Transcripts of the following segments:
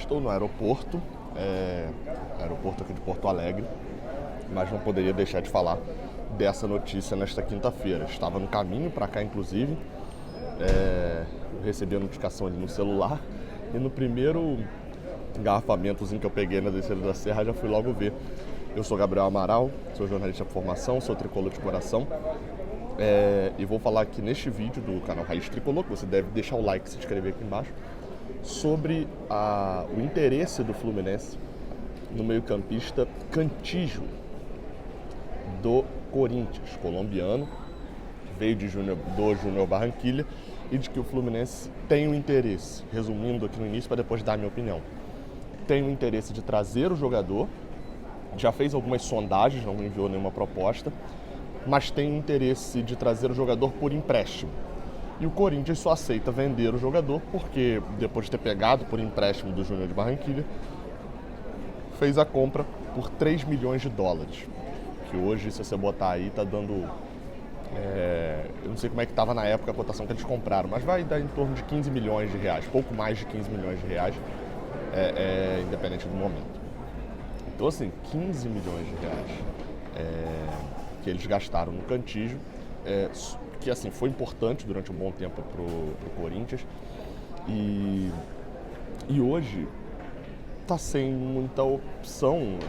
Estou no aeroporto, aeroporto aqui de Porto Alegre, mas não poderia deixar de falar dessa notícia nesta quinta-feira. Estava no caminho para cá, inclusive, eu recebi a notificação ali no celular e no primeiro engarrafamentozinho que eu peguei na descida da serra já fui logo ver. Eu sou Gabriel Amaral, sou jornalista de formação, sou tricolor de coração. E vou falar aqui neste vídeo do canal Raiz Tricolor, que você deve deixar o like e se inscrever aqui embaixo, sobre o interesse do Fluminense no meio-campista Cantillo, do Corinthians, colombiano, que veio do Júnior Barranquilla, e de que o Fluminense tem o interesse, resumindo aqui no início para depois dar a minha opinião, tem o interesse de trazer o jogador, já fez algumas sondagens, não enviou nenhuma proposta, mas tem o interesse de trazer o jogador por empréstimo. E o Corinthians só aceita vender o jogador porque, depois de ter pegado por empréstimo do Júnior de Barranquilla, fez a compra por 3 milhões de dólares. Que hoje, se você botar aí, tá dando... eu não sei como é que estava na época a cotação que eles compraram, mas vai dar em torno de 15 milhões de reais, pouco mais de 15 milhões de reais, independente do momento. Então, assim, 15 milhões de reais que eles gastaram no Cantillo, que assim foi importante durante um bom tempo pro Corinthians, e hoje está sem muita opção,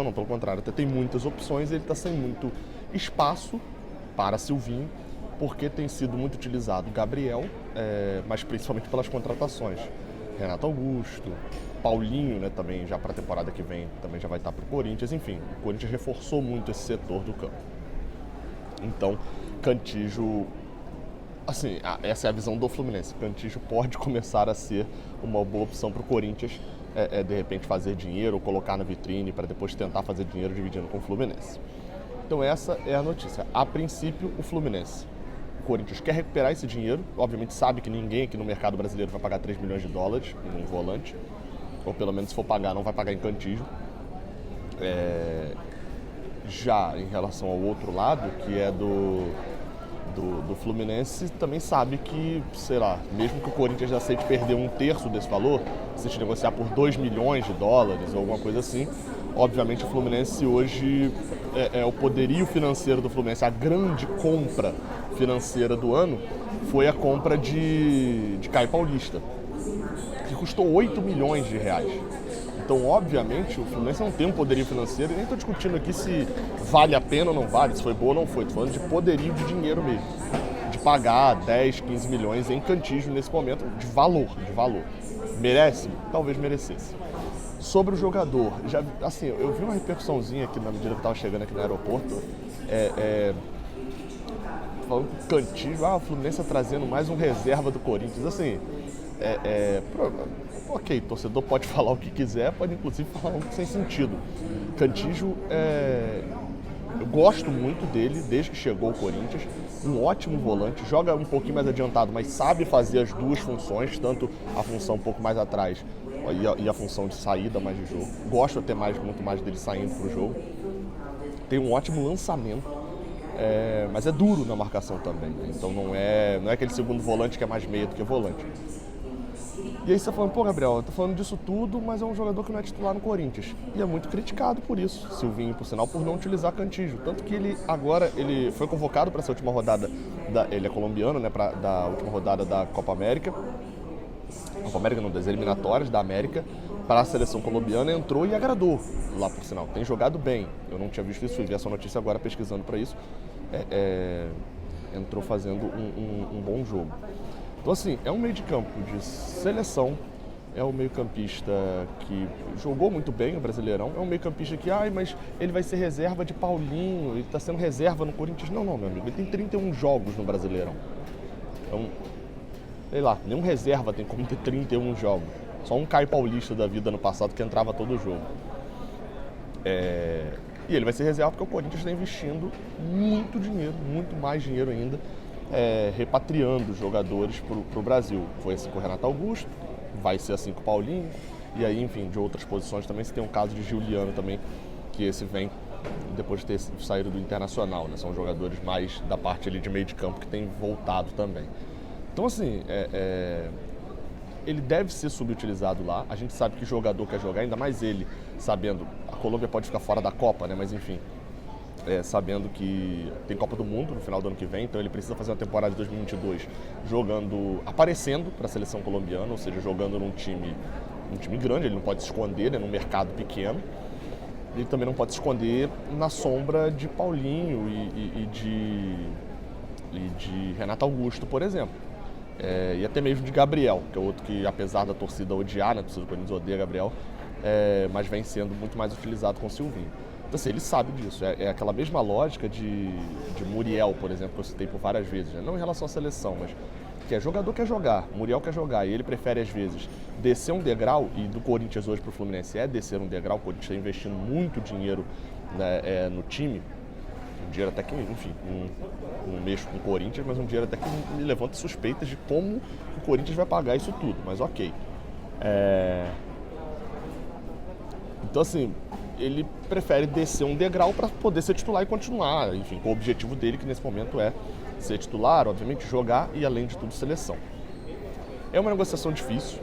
não, pelo contrário, até tem muitas opções, ele está sem muito espaço para Silvinho, porque tem sido muito utilizado Gabriel, mas principalmente pelas contratações. Renato Augusto, Paulinho, né, também já para a temporada que vem também já vai estar para o Corinthians, enfim, o Corinthians reforçou muito esse setor do campo. Então, Cantillo, assim, essa é a visão do Fluminense. Cantillo pode começar a ser uma boa opção para o Corinthians, de repente fazer dinheiro ou colocar na vitrine para depois tentar fazer dinheiro dividindo com o Fluminense. Então essa é a notícia. A princípio, o Fluminense. O Corinthians quer recuperar esse dinheiro, obviamente sabe que ninguém aqui no mercado brasileiro vai pagar 3 milhões de dólares em um volante, ou pelo menos se for pagar, não vai pagar em Cantillo. Já em relação ao outro lado, que é do Fluminense, também sabe que, sei lá, mesmo que o Corinthians aceite perder um terço desse valor, se te negociar por 2 milhões de dólares ou alguma coisa assim, obviamente o Fluminense hoje, o poderio financeiro do Fluminense, a grande compra financeira do ano foi a compra de Caio Paulista, que custou 8 milhões de reais. Então, obviamente, o Fluminense não tem um poderio financeiro, e nem estou discutindo aqui se vale a pena ou não vale, se foi boa ou não foi, estou falando de poderio de dinheiro mesmo, de pagar 10, 15 milhões em Cantillo nesse momento, de valor. Merece? Talvez merecesse. Sobre o jogador, assim, eu vi uma repercussãozinha aqui na medida que eu estava chegando aqui no aeroporto, falando que o Cantillo, o Fluminense está trazendo mais um reserva do Corinthians, assim, ok, torcedor pode falar o que quiser, pode inclusive falar algo sem sentido. Cantillo, eu gosto muito dele desde que chegou ao Corinthians, um ótimo volante, joga um pouquinho mais adiantado, mas sabe fazer as duas funções, tanto a função um pouco mais atrás e a função de saída mais de jogo. Gosto até muito mais dele saindo para o jogo. Tem um ótimo lançamento, mas é duro na marcação também, né? Então não é aquele segundo volante que é mais meia do que volante. E aí você tá falando, pô, Gabriel, eu tô falando disso tudo, mas é um jogador que não é titular no Corinthians. E é muito criticado por isso, Silvinho, por sinal, por não utilizar Cantillo. Tanto que ele foi convocado para essa última rodada, ele é colombiano, né, da última rodada da Copa América. Copa América não, das eliminatórias da América, para a seleção colombiana, entrou e agradou lá, por sinal. Tem jogado bem. Eu não tinha visto isso, fui ver essa notícia agora pesquisando para isso. Entrou fazendo um bom jogo. Então, assim, é um meio de campo de seleção, é um meio-campista que jogou muito bem o Brasileirão, é um meio-campista que, mas ele vai ser reserva de Paulinho, ele está sendo reserva no Corinthians. Não, meu amigo, ele tem 31 jogos no Brasileirão. Então, sei lá, nenhum reserva tem como ter 31 jogos. Só um Caio Paulista da vida no passado que entrava todo jogo. E ele vai ser reserva porque o Corinthians está investindo muito dinheiro, muito mais dinheiro ainda, repatriando jogadores para o Brasil. Foi assim com o Renato Augusto, vai ser assim com o Paulinho, e aí, enfim, de outras posições também. Você tem um caso de Giuliano também, que esse vem depois de ter saído do Internacional, né? São jogadores mais da parte ali de meio de campo que tem voltado também. Então, assim, ele deve ser subutilizado lá. A gente sabe que jogador quer jogar, ainda mais ele, sabendo, a Colômbia pode ficar fora da Copa, né? Mas enfim, sabendo que tem Copa do Mundo no final do ano que vem, então ele precisa fazer uma temporada de 2022 jogando, aparecendo para a seleção colombiana, ou seja, jogando num time grande, ele não pode se esconder, né, num mercado pequeno. Ele também não pode se esconder na sombra de Paulinho e de Renato Augusto, por exemplo. E até mesmo de Gabriel, que é outro que, apesar da torcida odiar, né, a torcida do Corinthians odeia Gabriel, mas vem sendo muito mais utilizado com o Silvinho. Então, assim, ele sabe disso. É aquela mesma lógica de Muriel, por exemplo, que eu citei por várias vezes, né? Não em relação à seleção, mas que jogador quer jogar, Muriel quer jogar, e ele prefere, às vezes, descer um degrau, e do Corinthians hoje para o Fluminense descer um degrau. O Corinthians está investindo muito dinheiro, né, no time, um dinheiro até que, enfim, não mexo com o Corinthians, mas um dinheiro até que me levanta suspeitas de como o Corinthians vai pagar isso tudo, mas ok. Então, assim, ele prefere descer um degrau para poder ser titular e continuar, enfim, com o objetivo dele, que nesse momento é ser titular, obviamente, jogar e, além de tudo, seleção. É uma negociação difícil.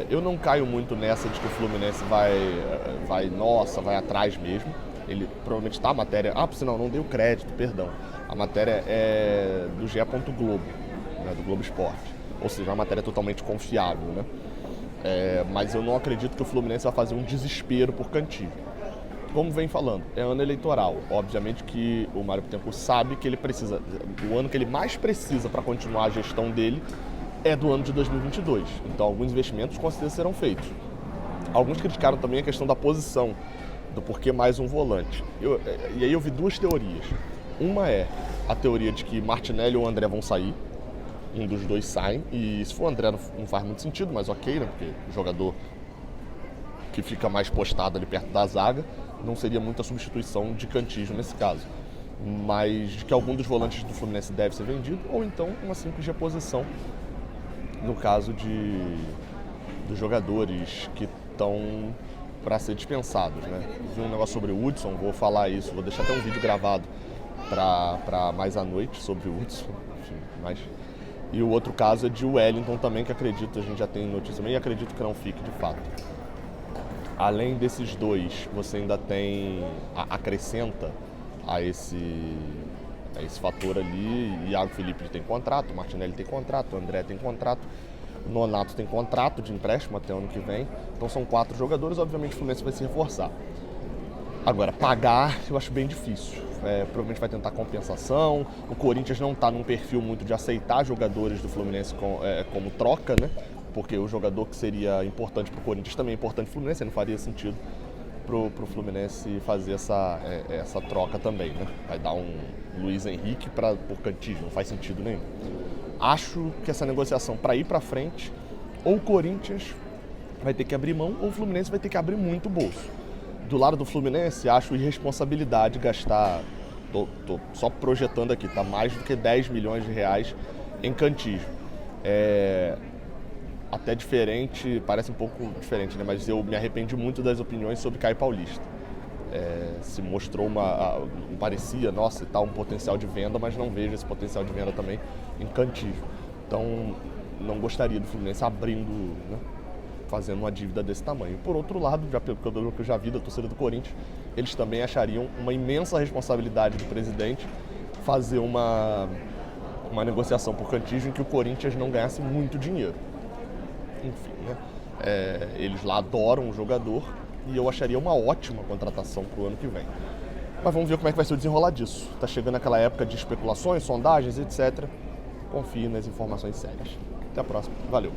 Eu não caio muito nessa de que o Fluminense vai atrás mesmo. Ele provavelmente está a matéria... por sinal, não dei o crédito, perdão. A matéria é do GE. Globo, né, do Globo Esporte. Ou seja, uma matéria totalmente confiável, né? Mas eu não acredito que o Fluminense vai fazer um desespero por Cantillo. Como vem falando, é ano eleitoral. Obviamente que o Mário Bittencourt sabe que ele precisa, o ano que ele mais precisa para continuar a gestão dele é do ano de 2022. Então, alguns investimentos com certeza serão feitos. Alguns criticaram também a questão da posição, do porquê mais um volante. E aí eu vi duas teorias. Uma é a teoria de que Martinelli ou André vão sair, um dos dois saem, e se for o André não faz muito sentido, mas ok, né? Porque o jogador que fica mais postado ali perto da zaga, não seria muita substituição de Cantillo nesse caso. Mas de que algum dos volantes do Fluminense deve ser vendido, ou então uma simples reposição, no caso dos jogadores que estão para ser dispensados, né? Vi um negócio sobre o Hudson, vou falar isso, vou deixar até um vídeo gravado para mais à noite sobre o Hudson, enfim, E o outro caso é de Wellington também, que acredito, a gente já tem notícia também, e acredito que não fique de fato. Além desses dois, você ainda tem, acrescenta a esse fator ali, Iago Felipe tem contrato, Martinelli tem contrato, André tem contrato, Nonato tem contrato de empréstimo até o ano que vem. Então são 4 jogadores, obviamente o Fluminense vai se reforçar. Agora, pagar eu acho bem difícil. Provavelmente vai tentar compensação. O Corinthians não está num perfil muito de aceitar jogadores do Fluminense como troca, né? Porque o jogador que seria importante para o Corinthians também é importante para o Fluminense, não faria sentido para o Fluminense fazer essa troca também, né? Vai dar um Luiz Henrique por Cantillo, não faz sentido nenhum. Acho que essa negociação, para ir para frente, ou o Corinthians vai ter que abrir mão, ou o Fluminense vai ter que abrir muito bolso. Do lado do Fluminense, acho irresponsabilidade gastar, tô só projetando aqui, tá mais do que 10 milhões de reais em Cantillo. Até diferente, parece um pouco diferente, né? Mas eu me arrependi muito das opiniões sobre Caio Paulista. Se mostrou parecia, nossa, tá um potencial de venda, mas não vejo esse potencial de venda também em Cantillo. Então, não gostaria do Fluminense abrindo, né, fazendo uma dívida desse tamanho. Por outro lado, pelo que eu já vi da torcida do Corinthians, eles também achariam uma imensa responsabilidade do presidente fazer uma negociação por Cantillo em que o Corinthians não ganhasse muito dinheiro. Enfim, né? Eles lá adoram o jogador e eu acharia uma ótima contratação para o ano que vem. Mas vamos ver como é que vai ser o desenrolar disso. Está chegando aquela época de especulações, sondagens, etc. Confie nas informações sérias. Até a próxima. Valeu!